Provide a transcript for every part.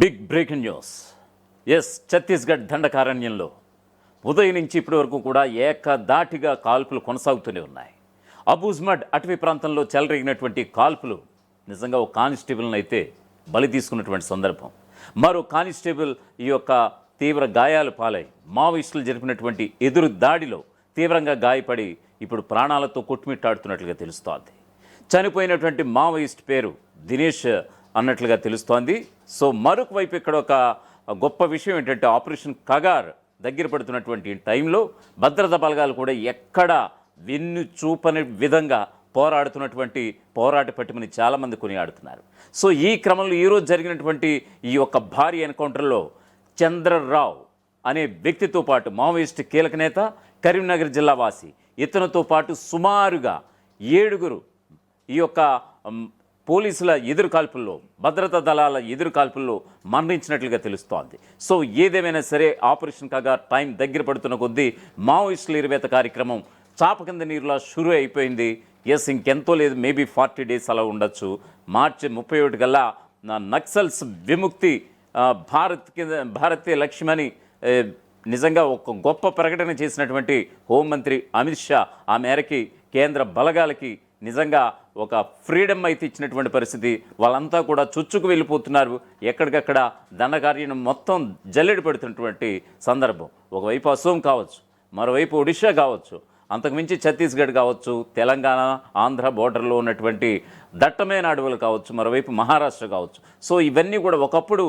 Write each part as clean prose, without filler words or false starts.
Big breaking news. Chhattisgarh దండకారణ్యంలో ఉదయం నుంచి ఇప్పటి వరకు కూడా ఏకదాటిగా కాల్పులు కొనసాగుతూనే ఉన్నాయి. అబూజ్మడ్ అటవీ ప్రాంతంలో చెలరేగినటువంటి కాల్పులు నిజంగా ఒక కానిస్టేబుల్ని అయితే బలి తీసుకున్నటువంటి సందర్భం. మరో కానిస్టేబుల్ ఈ యొక్క తీవ్ర గాయాలు పాలై మావోయిస్టులు జరిపినటువంటి ఎదురు దాడిలో తీవ్రంగా గాయపడి ఇప్పుడు ప్రాణాలతో కొట్టుమిట్టాడుతున్నట్లుగా తెలుస్తోంది. చనిపోయినటువంటి మావోయిస్ట్ పేరు దినేష్ అన్నట్లుగా తెలుస్తోంది. సో మరొక వైపు ఇక్కడ ఒక గొప్ప విషయం ఏంటంటే ఆపరేషన్ కగార్ దగ్గర పడుతున్నటువంటి టైంలో భద్రతా బలగాలు కూడా ఎక్కడ వెన్ను చూపని విధంగా పోరాడుతున్నటువంటి పోరాట పట్టుమని చాలామంది కొనియాడుతున్నారు. సో ఈ క్రమంలో ఈరోజు జరిగినటువంటి ఈ యొక్క భారీ ఎన్కౌంటర్లో చంద్రరావు అనే వ్యక్తితో పాటు మావోయిస్ట్ కీలక నేత, కరీంనగర్ జిల్లా వాసి, ఇతనితో పాటు సుమారుగా 7 ఈ యొక్క పోలీసుల ఎదురుకాల్పుల్లో, భద్రతా దళాల ఎదురుకాల్పుల్లో మరణించినట్లుగా తెలుస్తోంది. సో ఏదేమైనా సరే ఆపరేషన్ కాగా టైం దగ్గర పడుతున్న కొద్దీ మావోయిస్టుల ఇరువేత కార్యక్రమం చాప కింద నీరులా షురూ అయిపోయింది. ఇంకెంతో లేదు, మేబీ 40 days అలా ఉండొచ్చు. మార్చి 31 కల్లా నక్సల్స్ విముక్తి భారతీయ లక్ష్యమని నిజంగా ఒక గొప్ప ప్రకటన చేసినటువంటి హోంమంత్రి అమిత్ షా ఆ మేరకి కేంద్ర బలగాలకి నిజంగా ఒక ఫ్రీడమ్ అయితే ఇచ్చినటువంటి పరిస్థితి. వాళ్ళంతా కూడా చుచ్చుకు వెళ్ళిపోతున్నారు. ఎక్కడికక్కడ దండకార్యం మొత్తం జల్లెడి పెడుతున్నటువంటి సందర్భం. ఒకవైపు అసోం కావచ్చు, మరోవైపు ఒడిషా కావచ్చు, అంతకుమించి ఛత్తీస్గఢ్ కావచ్చు, తెలంగాణ ఆంధ్ర బోర్డర్లో ఉన్నటువంటి దట్టమైన అడవులు కావచ్చు, మరోవైపు మహారాష్ట్ర కావచ్చు. సో ఇవన్నీ కూడా ఒకప్పుడు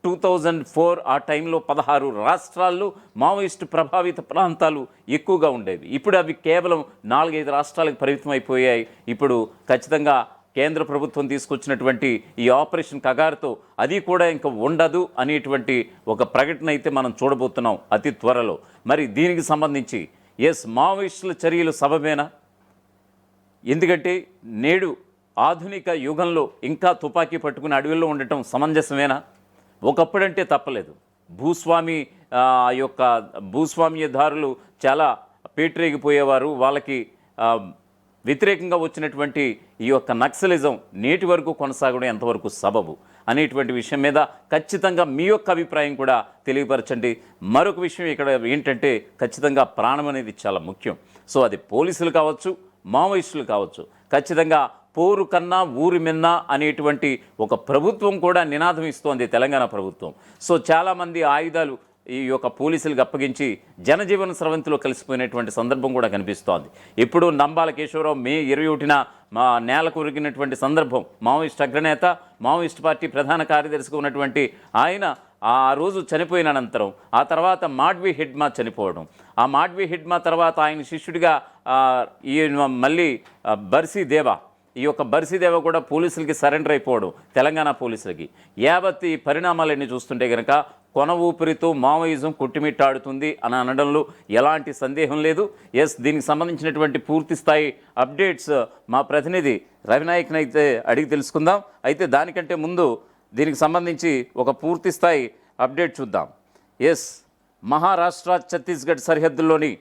2004 ఆ టైంలో 16 రాష్ట్రాల్లో మావోయిస్టు ప్రభావిత ప్రాంతాలు ఎక్కువగా ఉండేవి. ఇప్పుడు అవి కేవలం 4-5 రాష్ట్రాలకు పరిమితం అయిపోయాయి. ఇప్పుడు ఖచ్చితంగా కేంద్ర ప్రభుత్వం తీసుకొచ్చినటువంటి ఈ ఆపరేషన్ కగారుతో అది కూడా ఇంకా ఉండదు అనేటువంటి ఒక ప్రకటన అయితే మనం చూడబోతున్నాం అతి త్వరలో. మరి దీనికి సంబంధించి మావోయిస్టుల చర్యలు సబబేనా? ఎందుకంటే నేడు ఆధునిక యుగంలో ఇంకా తుపాకీ పట్టుకుని అడవిలో ఉండటం సమంజసమేనా? ఒకప్పుడంటే తప్పలేదు. భూస్వామ్యదారులు చాలా పేటరేగిపోయేవారు. వాళ్ళకి వ్యతిరేకంగా వచ్చినటువంటి ఈ యొక్క నక్సలిజం నేటి వరకు కొనసాగడం ఎంతవరకు సబబు అనేటువంటి విషయం మీద ఖచ్చితంగా మీ యొక్క అభిప్రాయం కూడా తెలియపరచండి. మరొక విషయం ఇక్కడ ఏంటంటే ఖచ్చితంగా ప్రాణం అనేది చాలా ముఖ్యం. సో అది పోలీసులు కావచ్చు, మావోయిస్టులు కావచ్చు, ఖచ్చితంగా పోరు కన్నా ఊరి మిన్న అనేటువంటి ఒక ప్రభుత్వం కూడా నినాదం ఇస్తోంది తెలంగాణ ప్రభుత్వం. సో చాలామంది ఆయుధాలు ఈ యొక్క పోలీసులకు అప్పగించి జనజీవన స్రవంతిలో కలిసిపోయినటువంటి సందర్భం కూడా కనిపిస్తోంది. ఇప్పుడు నంబాల కేశవరావు మే 21న నేలకు ఉరిగినటువంటి సందర్భం. మావోయిస్ట్ అగ్రనేత, మావోయిస్ట్ పార్టీ ప్రధాన కార్యదర్శిగా ఉన్నటువంటి ఆయన ఆ రోజు చనిపోయిన అనంతరం ఆ తర్వాత మాడ్వి హిడ్మా చనిపోవడం, ఆ మాడ్వి హిడ్మా తర్వాత ఆయన శిష్యుడిగా మళ్ళీ బర్సీదేవా, ఈ యొక్క బర్సీదేవ కూడా పోలీసులకి సరెండర్ అయిపోవడం, తెలంగాణ పోలీసులకి. యావత్ ఈ పరిణామాలన్నీ చూస్తుంటే కనుక కొన ఊపిరితో మావోయిజం కొట్టిమిట్టాడుతుంది అని అనడంలో ఎలాంటి సందేహం లేదు. దీనికి సంబంధించినటువంటి పూర్తి స్థాయి అప్డేట్స్ మా ప్రతినిధి రవినాయక్ని అయితే అడిగి తెలుసుకుందాం. అయితే దానికంటే ముందు దీనికి సంబంధించి ఒక పూర్తి స్థాయి అప్డేట్ చూద్దాం. మహారాష్ట్ర ఛత్తీస్గఢ్ సరిహద్దుల్లోని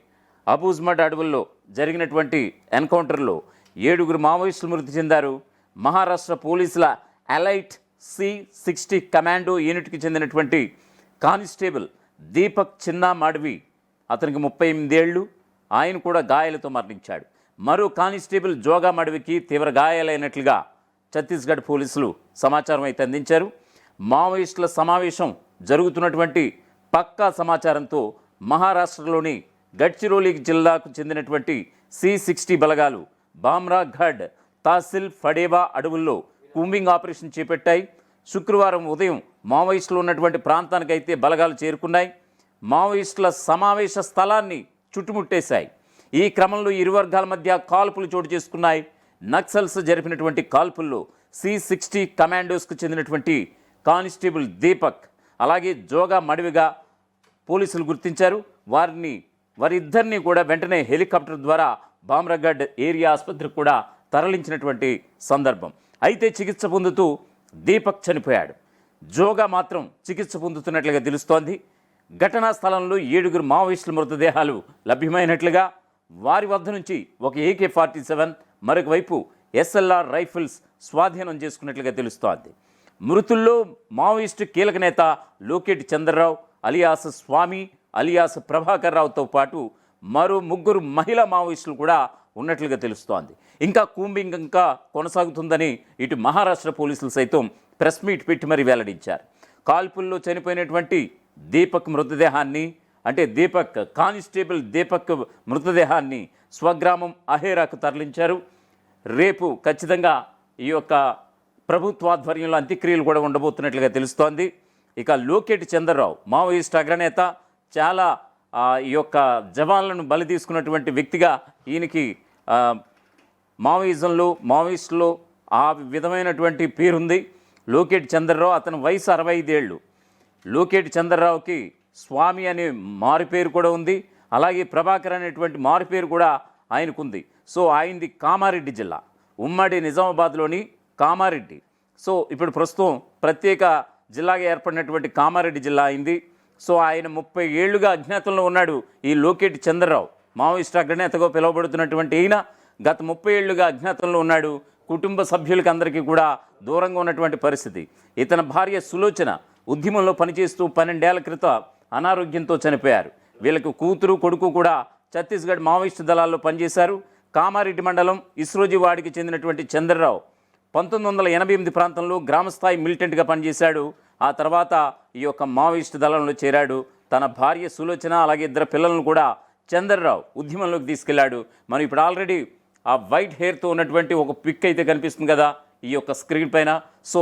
అబూజ్మడ్ అడవుల్లో జరిగినటువంటి ఎన్కౌంటర్లో 7 మావోయిస్టులు మృతి చెందారు. మహారాష్ట్ర పోలీసుల అలైట్ C60 కమాండో యూనిట్కి చెందినటువంటి కానిస్టేబుల్ దీపక్ చిన్నా మాడవి, అతనికి 38 ఏళ్ళు, ఆయన కూడా గాయాలతో మరణించాడు. మరో కానిస్టేబుల్ జోగా మాడవికి తీవ్ర గాయాలైనట్లుగా ఛత్తీస్గఢ్ పోలీసులు సమాచారం అయితే అందించారు. మావోయిస్టుల సమావేశం జరుగుతున్నటువంటి పక్కా సమాచారంతో మహారాష్ట్రలోని గడ్చిరోలి జిల్లాకు చెందినటువంటి C60 బలగాలు బామ్రాఘడ్, తహసిల్ ఫడేవా అడవుల్లో కూంబింగ్ ఆపరేషన్ చేపట్టాయి. శుక్రవారం ఉదయం మావోయిస్టులు ఉన్నటువంటి ప్రాంతానికైతే బలగాలు చేరుకున్నాయి. మావోయిస్టుల సమావేశ స్థలాన్ని చుట్టుముట్టేశాయి. ఈ క్రమంలో ఇరు వర్గాల మధ్య కాల్పులు చోటు చేసుకున్నాయి. నక్సల్స్ జరిపినటువంటి కాల్పుల్లో C60 కమాండోస్కు చెందినటువంటి కానిస్టేబుల్ దీపక్, అలాగే జోగా మడివిగా పోలీసులు గుర్తించారు. వారిద్దరినీ కూడా వెంటనే హెలికాప్టర్ ద్వారా బామ్రాఘడ్ ఏరియా ఆసుపత్రికి కూడా తరలించినటువంటి సందర్భం. అయితే చికిత్స పొందుతూ దీపక్ చనిపోయాడు. జోగా మాత్రం చికిత్స పొందుతున్నట్లుగా తెలుస్తోంది. ఘటనా స్థలంలో 7 మావోయిస్టుల మృతదేహాలు లభ్యమైనట్లుగా, వారి వద్ద నుంచి ఒక AK-47, మరొక వైపు SLR రైఫిల్స్ స్వాధీనం చేసుకున్నట్లుగా తెలుస్తోంది. మృతుల్లో మావోయిస్టు కీలక నేత లోకేటి చంద్రరావు అలియాస్ స్వామి అలియాస్ ప్రభాకర్ రావుతో పాటు మరో 3 మహిళా మావోయిస్టులు కూడా ఉన్నట్లుగా తెలుస్తోంది. ఇంకా కూంబింగ్ ఇంకా కొనసాగుతుందని ఇటు మహారాష్ట్ర పోలీసులు సైతం ప్రెస్ మీట్ పెట్టి మరీ వెల్లడించారు. కాల్పుల్లో చనిపోయినటువంటి దీపక్ మృతదేహాన్ని అంటే కానిస్టేబుల్ దీపక్ మృతదేహాన్ని స్వగ్రామం అహేరాకు తరలించారు. రేపు ఖచ్చితంగా ఈ యొక్క ప్రభుత్వాధ్వర్యంలో అంత్యక్రియలు కూడా ఉండబోతున్నట్లుగా తెలుస్తోంది. ఇక లోకేటి చంద్రరావు మావోయిస్ట్ అగ్రనేత, చాలా ఈ యొక్క జవాన్లను బలి తీసుకున్నటువంటి వ్యక్తిగా ఈయనకి మావోయిస్టులో ఆ విధమైనటువంటి పేరుంది. లోకేటి చంద్రరావు, అతని వయసు 65 ఏళ్ళు. లోకేటి చంద్రరావుకి స్వామి అనే మారుపేరు కూడా ఉంది. అలాగే ప్రభాకర్ అనేటువంటి మారుపేరు కూడా ఆయనకుంది. సో ఆయనది కామారెడ్డి జిల్లా, ఉమ్మడి నిజామాబాద్లోని కామారెడ్డి. సో ఇప్పుడు ప్రస్తుతం ప్రత్యేక జిల్లాగా ఏర్పడినటువంటి కామారెడ్డి జిల్లా అయింది. సో ఆయన 30 ఏళ్లుగా అజ్ఞాతంలో ఉన్నాడు. ఈ లోకేటి చంద్రరావు మావోయిస్ట్ అగ్రనేతగా పిలువబడుతున్నటువంటి ఈయన గత 30 ఏళ్లుగా అజ్ఞాతంలో ఉన్నాడు. కుటుంబ సభ్యులకి అందరికీ కూడా దూరంగా ఉన్నటువంటి పరిస్థితి. ఇతని భార్య సులోచన ఉద్యమంలో పనిచేస్తూ 12 ఏళ్ల క్రితం అనారోగ్యంతో చనిపోయారు. వీళ్ళకు కూతురు కొడుకు కూడా ఛత్తీస్గఢ్ మావోయిస్టు దళాల్లో పనిచేశారు. కామారెడ్డి మండలం ఇస్రోజివాడికి చెందినటువంటి చంద్రరావు 1988 ప్రాంతంలో గ్రామస్థాయి మిలిటెంట్గా పనిచేశాడు. ఆ తర్వాత ఈ యొక్క మావోయిస్టు దళంలో చేరాడు. తన భార్య సులోచన అలాగే 2 పిల్లలను కూడా చంద్రరావు ఉద్యమంలోకి తీసుకెళ్లాడు. మనం ఇప్పుడు ఆల్రెడీ ఆ వైట్ హెయిర్తో ఉన్నటువంటి ఒక పిక్ అయితే కనిపిస్తుంది కదా ఈ యొక్క స్క్రీన్ పైన. సో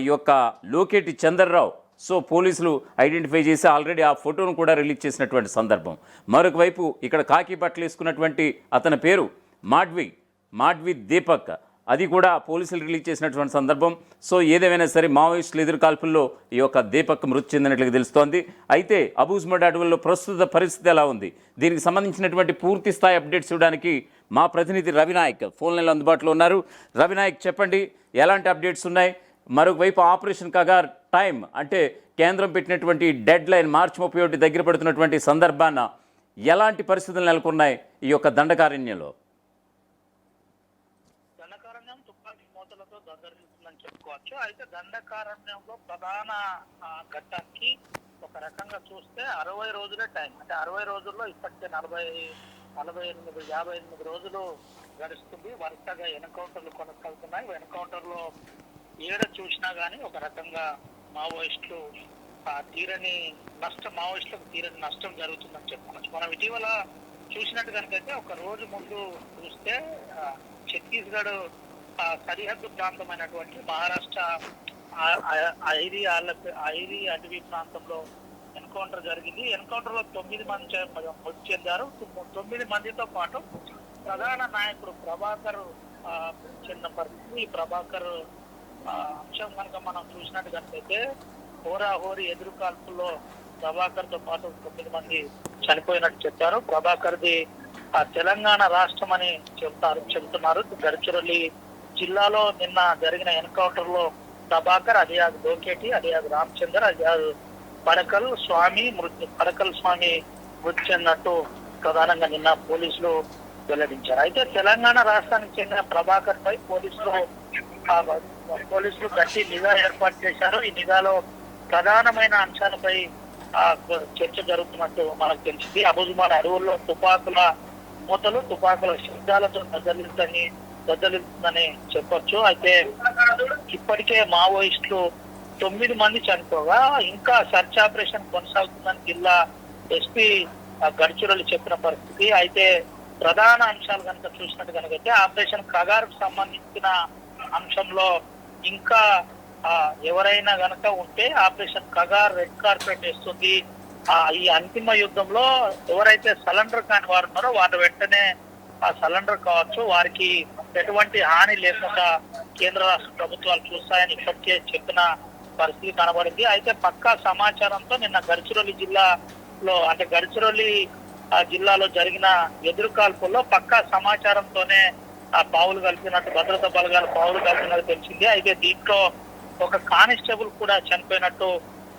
ఈ యొక్క లోకేటి చంద్రరావు సో పోలీసులు ఐడెంటిఫై చేసి ఆల్రెడీ ఆ ఫోటోను కూడా రిలీజ్ చేసినటువంటి సందర్భం. మరొక వైపు ఇక్కడ కాకి బట్టలు వేసుకున్నటువంటి అతని పేరు మాడ్వి దీపక్, అది కూడా పోలీసులు రిలీజ్ చేసినటువంటి సందర్భం. సో ఏదేమైనా సరే మావోయిస్టుల ఎదురుకాల్పుల్లో ఈ యొక్క దీపక్ మృతి చెందినట్లుగా తెలుస్తోంది. అయితే అబూజ్మడ్ అడవుల్లో ప్రస్తుత పరిస్థితి ఎలా ఉంది, దీనికి సంబంధించినటువంటి పూర్తి స్థాయి అప్డేట్స్ ఇవ్వడానికి మా ప్రతినిధి రవినాయక్ ఫోన్ లైన్లో అందుబాటులో ఉన్నారు. రవినాయక్, చెప్పండి ఎలాంటి అప్డేట్స్ ఉన్నాయి? మరొక వైపు ఆపరేషన్ కగార్ టైం అంటే కేంద్రం పెట్టినటువంటి డెడ్ లైన్ మార్చి 31 దగ్గర పడుతున్నటువంటి సందర్భాన ఎలాంటి పరిస్థితులు నెలకొన్నాయి ఈ యొక్క దండకారణ్యంలో? దద్దరిల్లుతుందని చెప్పుకోవచ్చు. అయితే దండకారణ్యంలో ప్రధాన ఘట్టానికి ఒక రకంగా చూస్తే 60 రోజులే టైం. అంటే 60 రోజుల్లో ఇప్పటికే 58 రోజులు గడుస్తుంది. వరుసగా ఎన్కౌంటర్లు కొనసాగుతున్నాయి. ఎన్కౌంటర్లో ఏడ చూసినా కానీ ఒక రకంగా మావోయిస్టులకు తీరని నష్టం జరుగుతుందని చెప్పుకోవచ్చు. మనం ఇటీవల చూసినట్టు కనుకైతే ఒక రోజు ముందు చూస్తే ఛత్తీస్గఢ్ సరిహద్దు ప్రాంతమైనటువంటి మహారాష్ట్ర ఐరి అటవీ ప్రాంతంలో ఎన్కౌంటర్ జరిగింది. ఎన్కౌంటర్ లో 9 మంది మృతి చెందారు. 9 మందితో పాటు ప్రధాన నాయకుడు ప్రభాకర్ చెందిన పరిస్థితి. ఈ ప్రభాకర్ అంశం కనుక మనం చూసినట్టు కనుకైతే హోరాహోరీ ఎదురు కాల్పుల్లో ప్రభాకర్ తో పాటు 9 మంది చనిపోయినట్టు చెప్పారు. ప్రభాకర్ది తెలంగాణ రాష్ట్రం అని చెబుతున్నారు. గడ్చిరోలి జిల్లాలో నిన్న జరిగిన ఎన్కౌంటర్ లో Prabhakar, alias లోకేటి, alias Ramachandar, alias Padakal స్వామి మృతి చెందినట్టు ప్రధానంగా నిన్న పోలీసులు వెల్లడించారు. అయితే తెలంగాణ రాష్ట్రానికి చెందిన ప్రభాకర్ పై పోలీసులు గట్టి నిఘా ఏర్పాటు చేశారు. ఈ నిఘాలో ప్రధానమైన అంశాలపై చర్చ జరుగుతున్నట్టు మనకు తెలిసింది. అబూజ్మడ్ అడవుల్లో తుపాకుల మూతలు, తుపాకుల శబ్దాలతో దద్దలిస్తుందని చెప్పొచ్చు. అయితే ఇప్పటికే మావోయిస్టులు 9 మంది చనిపోగా ఇంకా సర్చ్ ఆపరేషన్ కొనసాగుతుందని జిల్లా ఎస్పీ గడ్చిరోలి చెప్పిన పరిస్థితి. అయితే ప్రధాన అంశాలు కనుక చూసినట్టు కనుకైతే ఆపరేషన్ కగార్కు సంబంధించిన అంశంలో ఇంకా ఎవరైనా గనక ఉంటే ఆపరేషన్ కగార్ రెడ్ కార్పెట్ వేస్తుంది. ఈ అంతిమ యుద్ధంలో ఎవరైతే సరెండర్ కాని వారు ఉన్నారో వారు వెంటనే సరెండర్ కావచ్చు. వారికి ఎటువంటి హాని లేకుండా కేంద్ర రాష్ట్ర ప్రభుత్వాలు చూస్తాయని ఇప్పటికే చెప్పిన పరిస్థితి కనబడింది. అయితే పక్కా సమాచారంతో నిన్న గడ్చిరోలి జిల్లాలో జరిగిన ఎదురుకాల్పుల్లో పక్కా సమాచారంతోనే పావులు కలిపినట్టు భద్రతా బలగాలు పావులు కలిపినట్టు తెలిసింది. అయితే దీంట్లో ఒక కానిస్టేబుల్ కూడా చనిపోయినట్టు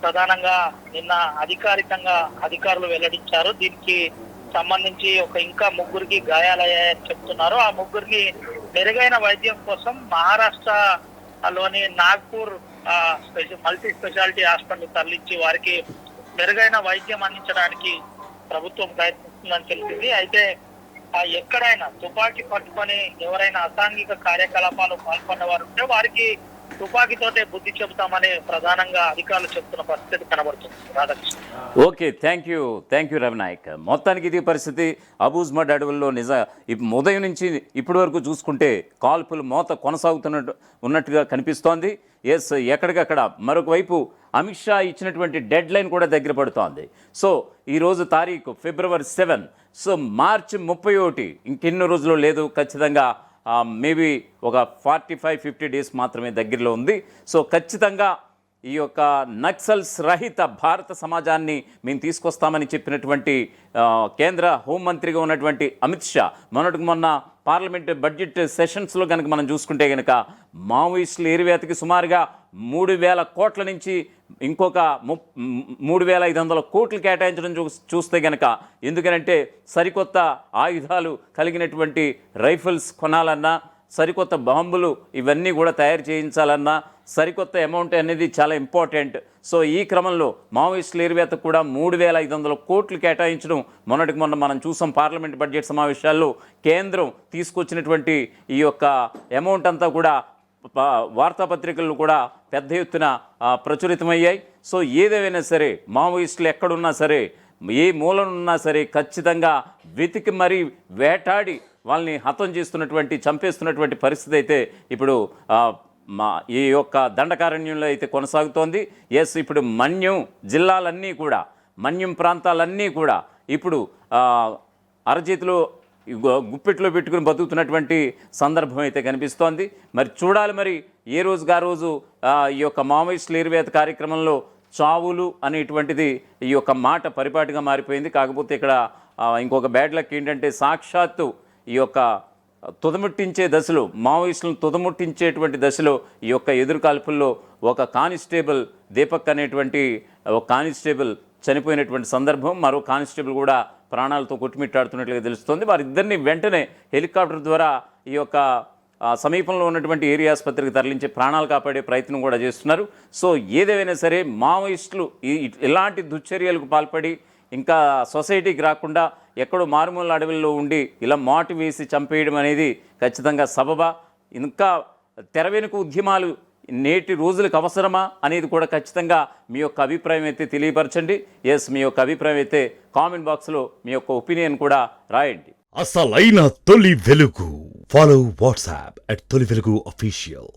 ప్రధానంగా నిన్న అధికారికంగా అధికారులు వెల్లడించారు. దీనికి సంబంధించి ఇంకా 3కి గాయాలయ్యాయని చెప్తున్నారు. ఆ 3ని మెరుగైన వైద్యం కోసం మహారాష్ట్రలోని నాగ్పూర్ మల్టీ స్పెషాలిటీ హాస్పిటల్ తరలించి వారికి మెరుగైన వైద్యం అందించడానికి ప్రభుత్వం ప్రయత్నిస్తుందని తెలిసింది. అయితే ఎక్కడైనా తుపాకీ పట్టుకొని ఎవరైనా అసాంఘిక కార్యకలాపాలు పాల్గొన్న వారు ఉంటే వారికి తుపాకీతోటే బుద్ధి చెబుతామని ప్రధానంగా అధికారులు చెప్తున్న పరిస్థితి కనబడుతుంది. Radhakrishna. Okay, thank you Ravinayak. మొత్తానికి ఇది పరిస్థితి అబూజ్మడ్ అడవుల్లో ఉదయం నుంచి ఇప్పటి వరకు చూసుకుంటే కాల్పులు మోత ఉన్నట్టుగా కనిపిస్తోంది. ఎస్, ఎక్కడికక్కడ మరొక వైపు అమిత్ షా ఇచ్చినటువంటి డెడ్ లైన్ కూడా దగ్గర పడుతోంది. సో ఈరోజు తారీఖు February 7. సో March 31 ఇంకెన్నో రోజులు లేదు, ఖచ్చితంగా మేబీ ఒక 45-50 డేస్ మాత్రమే దగ్గరలో ఉంది. సో ఖచ్చితంగా ఈ యొక్క నక్సల్స్ రహిత భారత సమాజాన్ని మేము తీసుకొస్తామని చెప్పినటువంటి కేంద్ర హోంమంత్రిగా ఉన్నటువంటి అమిత్ షా మొన్న పార్లమెంట్ బడ్జెట్ సెషన్స్లో కనుక మనం చూసుకుంటే కనుక మావోయిస్టుల ఏరివేతకి సుమారుగా 3,000 కోట్ల నుంచి ఇంకొక 3,500 కోట్లు కేటాయించడం చూస్తే కనుక, ఎందుకనంటే సరికొత్త ఆయుధాలు కలిగినటువంటి రైఫిల్స్ కొనాలన్నా, సరికొత్త బాంబులు ఇవన్నీ కూడా తయారు చేయించాలన్నా సరికొత్త అమౌంట్ అనేది చాలా ఇంపార్టెంట్. సో ఈ క్రమంలో మావోయిస్టుల ఏరివేతకు కూడా 3,500 కోట్లు కేటాయించడం మొన్న మనం చూసాం పార్లమెంట్ బడ్జెట్ సమావేశాల్లో. కేంద్రం తీసుకొచ్చినటువంటి ఈ యొక్క అమౌంట్ అంతా కూడా వార్తాపత్రికలు కూడా పెద్ద ఎత్తున ప్రచురితమయ్యాయి. సో ఏదేమైనా సరే మావోయిస్టులు ఎక్కడున్నా సరే, ఏ మూలనున్నా సరే ఖచ్చితంగా వెతికి మరీ వేటాడి వాళ్ళని హతం చేస్తున్నటువంటి, చంపేస్తున్నటువంటి పరిస్థితి అయితే ఇప్పుడు ఈ యొక్క దండకారణ్యంలో అయితే కొనసాగుతోంది. ఎస్, ఇప్పుడు మన్యం జిల్లాలన్నీ కూడా, మన్యం ప్రాంతాలన్నీ కూడా ఇప్పుడు అరచేతిలో గుప్పెట్లో పెట్టుకుని బతుకుతున్నటువంటి సందర్భం అయితే కనిపిస్తోంది. మరి చూడాలి, మరి ఏ రోజుగా రోజు ఈ యొక్క మావోయిస్టుల ఏరివేత కార్యక్రమంలో చావులు అనేటువంటిది ఈ యొక్క మాట పరిపాటిగా మారిపోయింది. కాకపోతే ఇక్కడ ఇంకొక బ్యాడ్ లక్ ఏంటంటే, సాక్షాత్తు ఈ యొక్క తుదముట్టించే దశలో, మావోయిస్టులను తుదముట్టించేటువంటి దశలో ఈ యొక్క ఎదురు కాల్పుల్లో ఒక కానిస్టేబుల్ దీపక్ అనేటువంటి ఒక కానిస్టేబుల్ చనిపోయినటువంటి సందర్భం, మరో కానిస్టేబుల్ కూడా ప్రాణాలతో కొట్టుమిట్టాడుతున్నట్లుగా తెలుస్తోంది. వారిద్దరిని వెంటనే హెలికాప్టర్ ద్వారా ఈ యొక్క సమీపంలో ఉన్నటువంటి ఏరియా ఆసుపత్రికి తరలించి ప్రాణాలు కాపాడే ప్రయత్నం కూడా చేస్తున్నారు. సో ఏదేమైనా సరే మావోయిస్టులు ఇలాంటి దుశ్చర్యలకు పాల్పడి ఇంకా సొసైటీకి రాకుండా ఎక్కడో మారుమూల అడవుల్లో ఉండి ఇలా మాటు వేసి చంపేయడం అనేది ఖచ్చితంగా సబబా, ఇంకా తెర వెనుక ఉద్యమాలు నేటి రోజులకు అవసరమా అనేది కూడా ఖచ్చితంగా మీ యొక్క అభిప్రాయం అయితే తెలియపరచండి. ఎస్, మీ యొక్క అభిప్రాయం అయితే కామెంట్ బాక్స్లో మీ యొక్క ఒపీనియన్ కూడా రాయండి. అసలైన తొలి వెలుగు. ఫాలో వాట్సాప్ @తొలి వెలుగు అఫీషియల్.